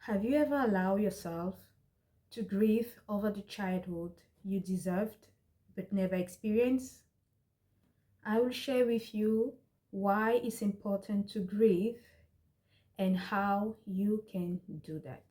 Have you ever allowed yourself to grieve over the childhood you deserved but never experienced? I will share with you why it's important to grieve and how you can do that.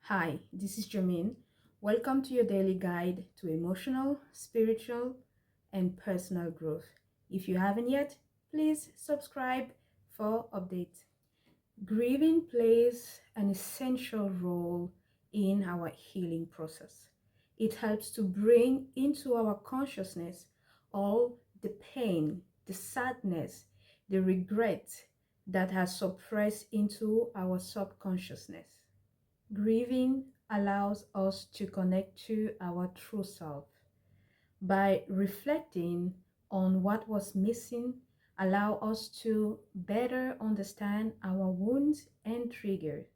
Hi, this is Jermaine. Welcome to your daily guide to emotional, spiritual, and personal growth. If you haven't yet, please subscribe for updates. Grieving plays an essential role in our healing process. It helps to bring into our consciousness all the pain, the sadness, the regret that has suppressed into our subconsciousness. Grieving allows us to connect to our true self by reflecting on what was missing, allow us to better understand our wounds and triggers.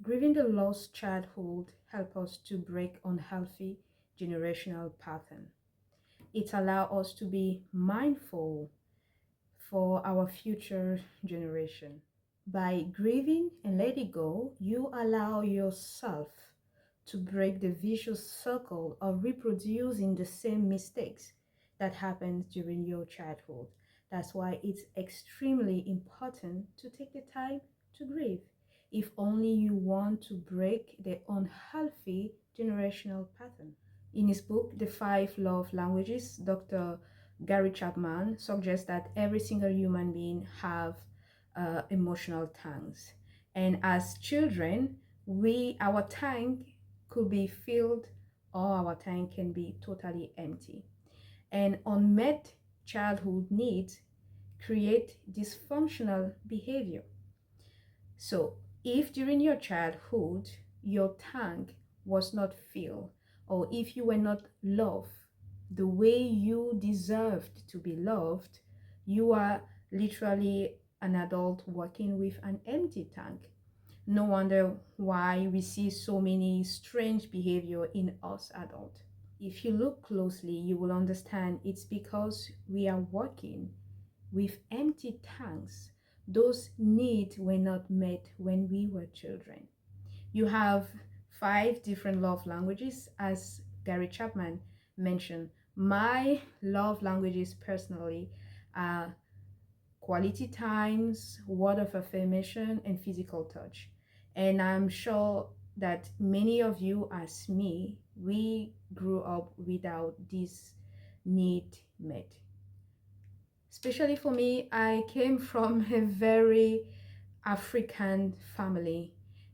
Grieving the lost childhood help us to break unhealthy generational pattern. It allows us to be mindful for our future generation. By grieving and letting go, you allow yourself to break the vicious circle of reproducing the same mistakes that happened during your childhood. That's why it's extremely important to take the time to grieve, if only you want to break the unhealthy generational pattern. In his book, The Five Love Languages, Dr. Gary Chapman suggests that every single human being have emotional tanks. And as children, our tank could be filled or our tank can be totally empty. And unmet childhood needs create dysfunctional behavior. So if during your childhood your tank was not filled, or if you were not loved the way you deserved to be loved, you are literally an adult working with an empty tank. No wonder why we see so many strange behavior in us adults. If you look closely, you will understand it's because we are working with empty tanks. Those needs were not met when we were children. You have 5 different love languages, as Gary Chapman mentioned. My love languages personally are quality times, word of affirmation, and physical touch. And I'm sure that many of you, as me, we grew up without this need met. Especially for me, I came from a very African family,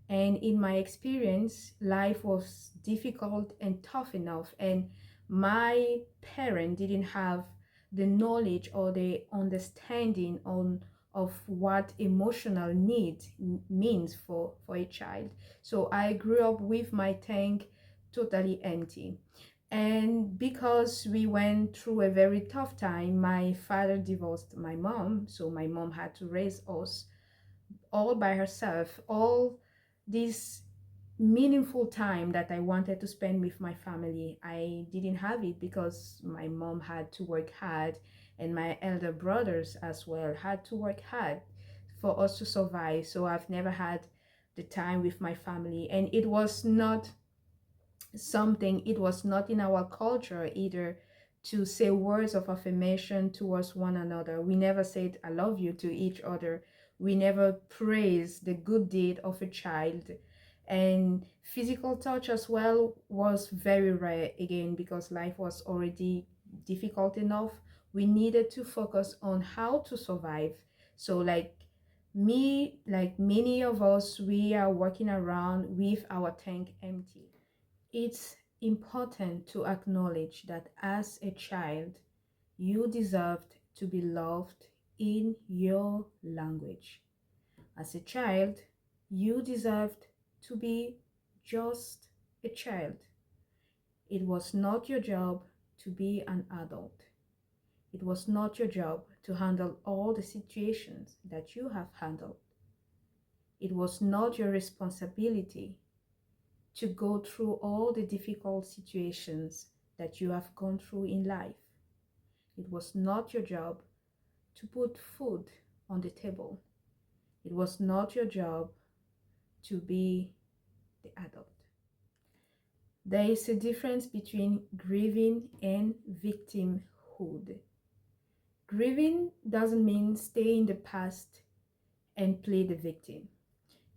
and in my experience, life was difficult and tough enough, and my parent didn't have the knowledge or the understanding of what emotional need means for a child. So I grew up with my tank totally empty. And because we went through a very tough time, my father divorced my mom, so my mom had to raise us all by herself. All this meaningful time that I wanted to spend with my family, I didn't have it because my mom had to work hard, and my elder brothers as well had to work hard for us to survive. So I've never had the time with my family, and it was not in our culture either to say words of affirmation towards one another. We never said I love you to each other. We never praised the good deed of a child. And physical touch as well was very rare, again, because life was already difficult enough. We needed to focus on how to survive. So like me, like many of us, we are walking around with our tank empty. It's important to acknowledge that as a child, you deserved to be loved in your language. As a child, you deserved to be just a child. It was not your job to be an adult. It was not your job to handle all the situations that you have handled. It was not your responsibility to go through all the difficult situations that you have gone through in life. It was not your job to put food on the table. It was not your job to be the adult. There is a difference between grieving and victimhood. Grieving doesn't mean stay in the past and play the victim.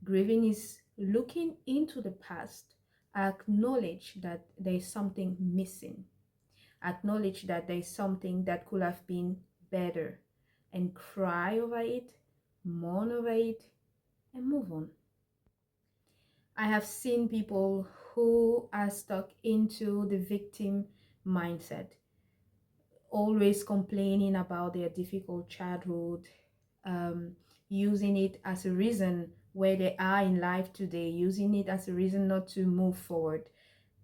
Grieving is looking into the past, acknowledge that there is something missing, acknowledge that there is something that could have been better, and cry over it, mourn over it, and move on. I have seen people who are stuck into the victim mindset, always complaining about their difficult childhood, um, using it as a reason where they are in life today, using it as a reason not to move forward.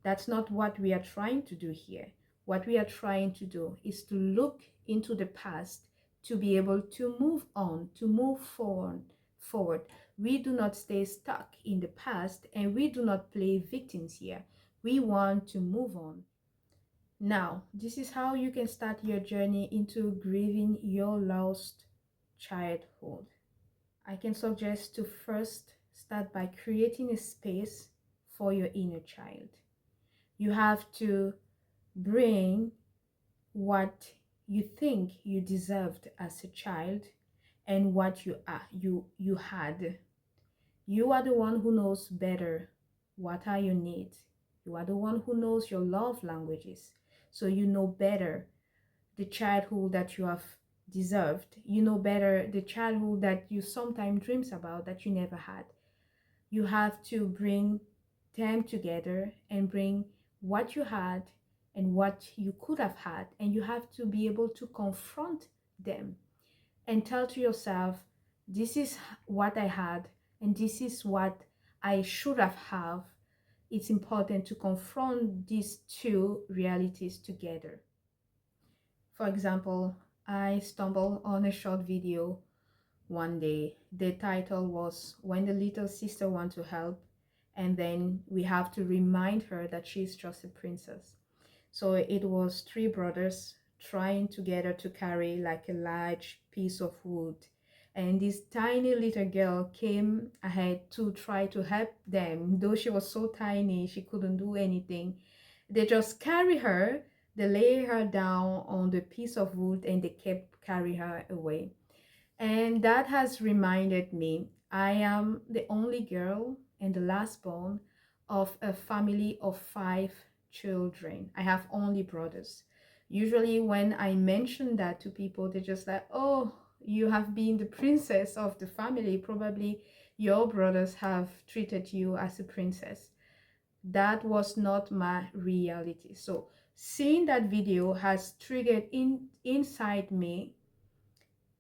That's not what we are trying to do here. What we are trying to do is to look into the past to be able to move on, to move forward. We do not stay stuck in the past and we do not play victims here. We want to move on. Now, this is how you can start your journey into grieving your lost childhood. I can suggest to first start by creating a space for your inner child. You have to bring what you think you deserved as a child and what you had. You are the one who knows better what are your needs. You are the one who knows your love languages. So you know better the childhood that you have deserved. You know better the childhood that you sometimes dreams about that you never had. You have to bring them together and bring what you had and what you could have had, and you have to be able to confront them and tell to yourself, this is what I had and this is what I should have. It's important to confront these two realities together. For example, I stumbled on a short video one day. The title was When the Little Sister Wants to Help, and then we have to remind her that she's just a princess. So it was three brothers trying together to carry like a large piece of wood. And this tiny little girl came ahead to try to help them. Though she was so tiny, she couldn't do anything. They just carry her, they lay her down on the piece of wood and they kept carry her away. And that has reminded me I am the only girl and the last born of a family of 5 children. I have only brothers. Usually, when I mention that to people, they're just like, oh, you have been the princess of the family. Probably your brothers have treated you as a princess. That was not my reality. So, seeing that video has triggered inside me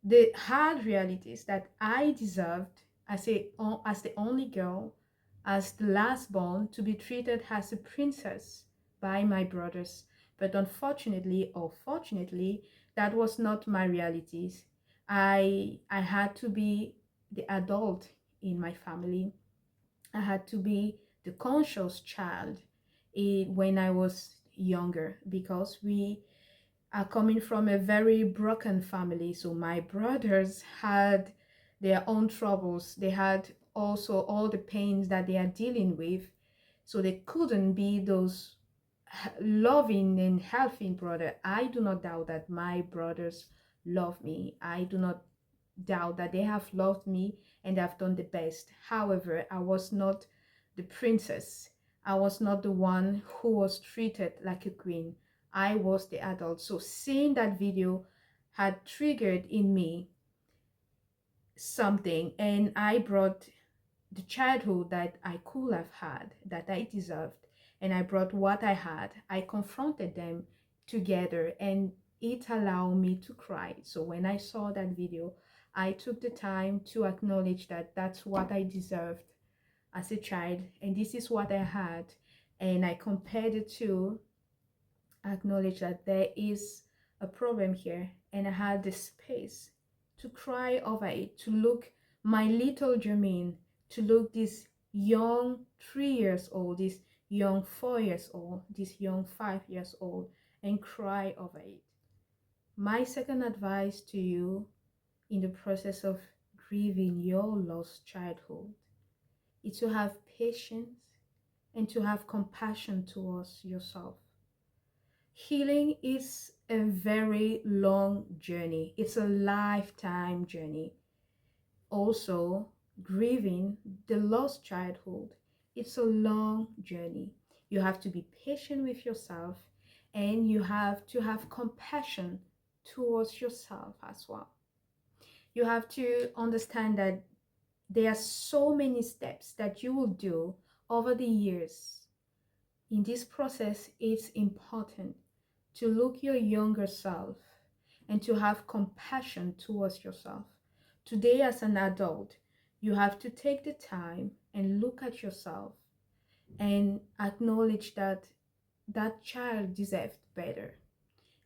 the hard realities that I deserved as the only girl, as the last born, to be treated as a princess by my brothers. But unfortunately or fortunately, that was not my realities. I had to be the adult in my family. I had to be the conscious child when I was younger because we are coming from a very broken family. So my brothers had their own troubles. They had also all the pains that they are dealing with. So they couldn't be those loving and helping brother. I do not doubt that my brothers love me. I do not doubt that they have loved me and have done the best. However, I was not the princess. I was not the one who was treated like a queen. I was the adult. So seeing that video had triggered in me something, and I brought the childhood that I could have had, that I deserved, and I brought what I had. I confronted them together, and it allowed me to cry. So when I saw that video, I took the time to acknowledge that that's what I deserved as a child, and this is what I had. And I compared the two, acknowledge that there is a problem here, and I had the space to cry over it, to look my little Jermaine, to look this young 3 years old, this young 4 years old, this young 5 years old, and cry over it. My second advice to you in the process of grieving your lost childhood is to have patience and to have compassion towards yourself. Healing is a very long journey. It's a lifetime journey. Also, grieving the lost childhood, it's a long journey. You have to be patient with yourself and you have to have compassion towards yourself as well. You have to understand that there are so many steps that you will do over the years. In this process, it's important to look your younger self and to have compassion towards yourself. Today, as an adult, you have to take the time and look at yourself and acknowledge that that child deserved better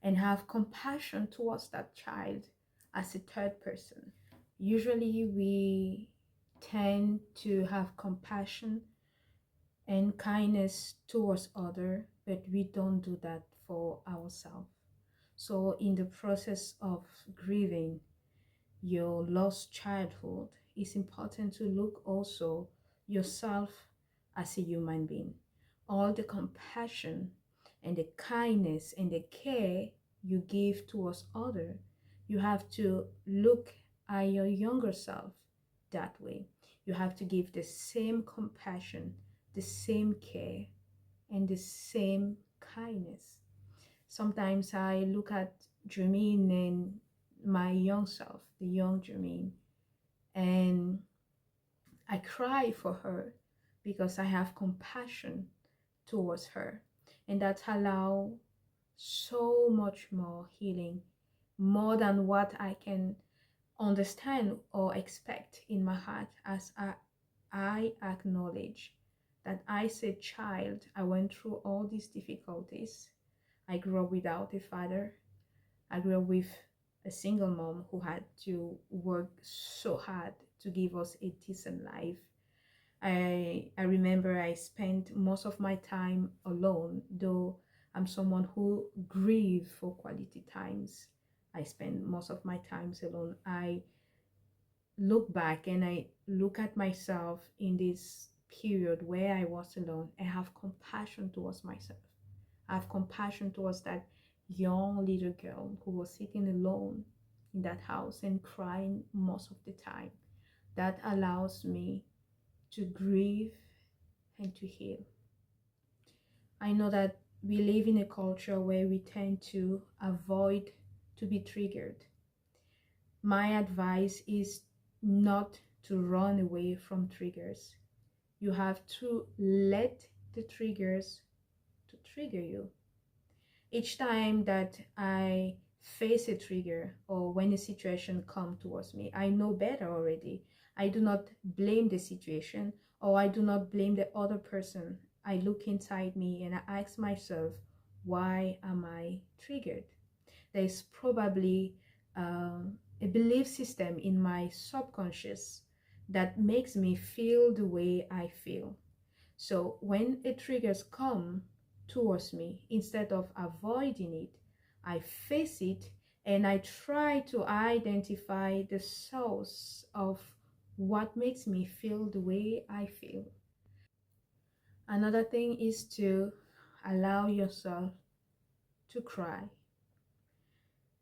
and have compassion towards that child as a third person. Usually, we tend to have compassion and kindness towards other, but we don't do that for ourselves. So in the process of grieving your lost childhood, it's important to look also yourself as a human being. All the compassion and the kindness and the care you give towards other, you have to look at your younger self that way. You have to give the same compassion, the same care, and the same kindness. Sometimes I look at Jermaine and my young self, the young Jermaine, and I cry for her because I have compassion towards her. And that allow so much more healing, more than what I can understand or expect in my heart, as I acknowledge that as a child, I went through all these difficulties. I grew up without a father. I grew up with a single mom who had to work so hard to give us a decent life. I remember I spent most of my time alone, though I'm someone who grieve for quality times. I spend most of my times alone. I look back and I look at myself in this period where I was alone. I have compassion towards myself. I have compassion towards that young little girl who was sitting alone in that house and crying most of the time. That allows me to grieve and to heal. I know that we live in a culture where we tend to avoid to be triggered. My advice is not to run away from triggers. You have to let the triggers to trigger you. Each time that I face a trigger or when a situation comes towards me, I know better already. I do not blame the situation or I do not blame the other person. I look inside me and I ask myself, why am I triggered? There's probably a belief system in my subconscious that makes me feel the way I feel. So when a triggers come towards me, instead of avoiding it, I face it and I try to identify the source of what makes me feel the way I feel. Another thing is to allow yourself to cry.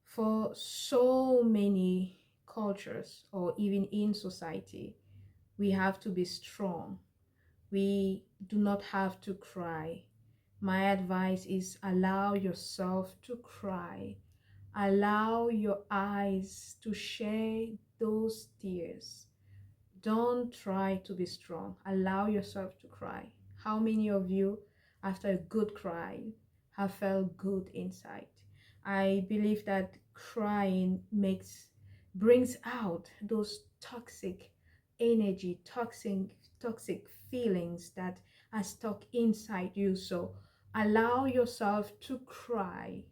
For so many cultures or even in society, we have to be strong. We do not have to cry. My advice is allow yourself to cry. Allow your eyes to shed those tears. Don't try to be strong. Allow yourself to cry. How many of you, after a good cry, have felt good inside? I believe that crying brings out those toxic energy, toxic feelings that are stuck inside you. So allow yourself to cry.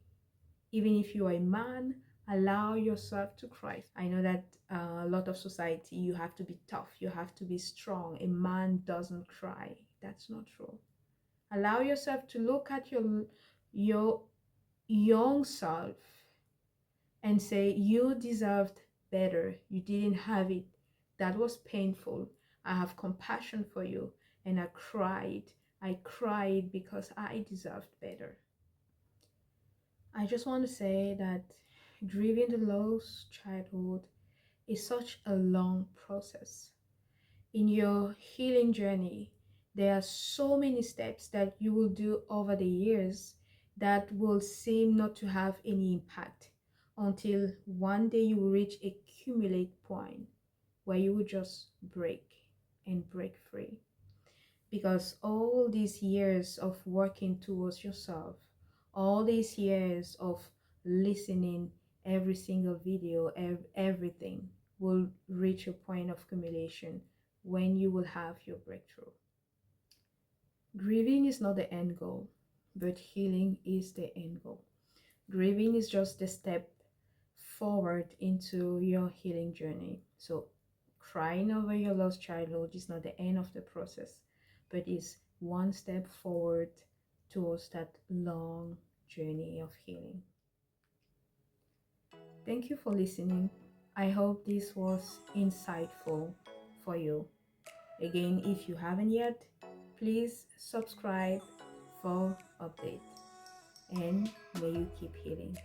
Even if you are a man, allow yourself to cry. I know that a lot of society, you have to be tough, you have to be strong. A man doesn't cry. That's not true. Allow yourself to look at your young self and say, you deserved better. You didn't have it. That was painful. I have compassion for you. And I cried. I cried because I deserved better. I just want to say that grieving the lost childhood is such a long process. In your healing journey, there are so many steps that you will do over the years that will seem not to have any impact until one day you will reach a cumulate point where you will just break and break free. Because all these years of working towards yourself, all these years of listening every single video, everything will reach a point of accumulation when you will have your breakthrough. Grieving is not the end goal, but healing is the end goal. Grieving is just the step forward into your healing journey. So crying over your lost childhood is not the end of the process, but is one step forward towards that long journey of healing. Thank you for listening. I hope this was insightful for you. Again, if you haven't yet, please subscribe for update, and may you keep healing.